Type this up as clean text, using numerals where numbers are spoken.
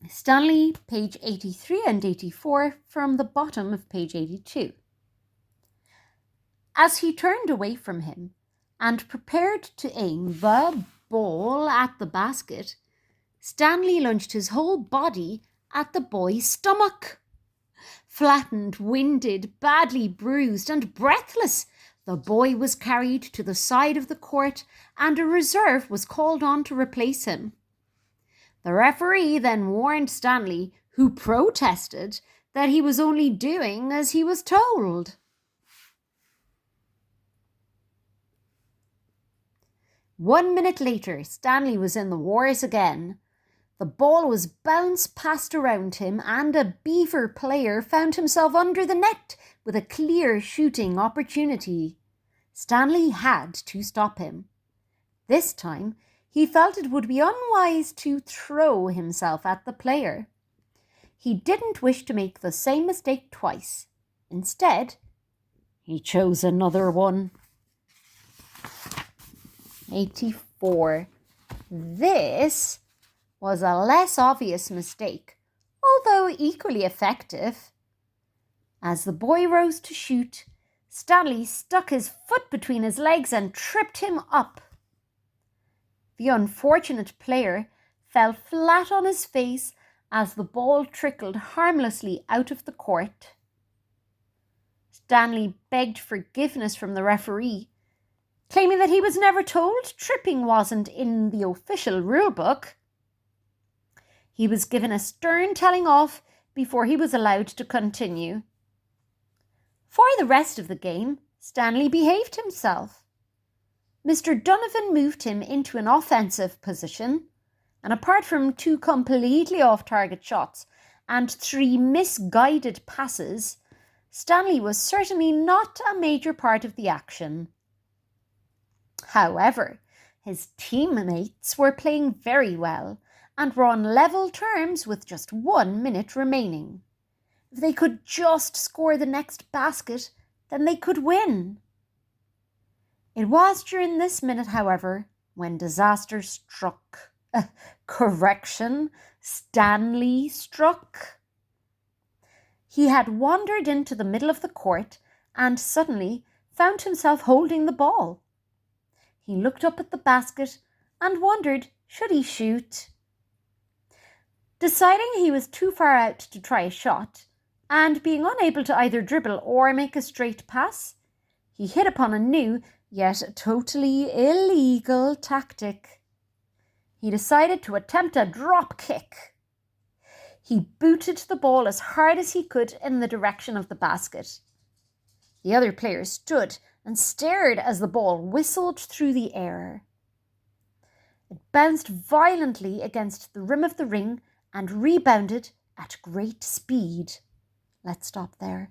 Stanley, page 83 and 84 from the bottom of page 82. As he turned away from him and prepared to aim the ball at the basket, Stanley lunged his whole body at the boy's stomach. Flattened, winded, badly bruised, and breathless, the boy was carried to the side of the court and a reserve was called on to replace him. The referee then warned Stanley, who protested, that he was only doing as he was told. One minute later, Stanley was in the wars again. The ball was bounced past around him and a Beaver player found himself under the net with a clear shooting opportunity. Stanley had to stop him. This time, he felt it would be unwise to throw himself at the player. He didn't wish to make the same mistake twice. Instead, he chose another one. 84. This was a less obvious mistake, although equally effective. As the boy rose to shoot, Stanley stuck his foot between his legs and tripped him up. The unfortunate player fell flat on his face as the ball trickled harmlessly out of the court. Stanley begged forgiveness from the referee, claiming that he was never told tripping wasn't in the official rulebook. He was given a stern telling off before he was allowed to continue. For the rest of the game, Stanley behaved himself. Mr. Donovan moved him into an offensive position, and apart from 2 completely off-target shots and 3 misguided passes, Stanley was certainly not a major part of the action. However, his teammates were playing very well and were on level terms with just 1 minute remaining. If they could just score the next basket, then they could win. It was during this minute, however, when disaster struck. Stanley struck. He had wandered into the middle of the court and suddenly found himself holding the ball. He looked up at the basket and wondered, should he shoot? Deciding he was too far out to try a shot, and being unable to either dribble or make a straight pass, he hit upon a new, yet totally illegal tactic. He decided to attempt a drop kick. He booted the ball as hard as he could in the direction of the basket. The other players stood and stared as the ball whistled through the air. It bounced violently against the rim of the ring and rebounded at great speed. Let's stop there.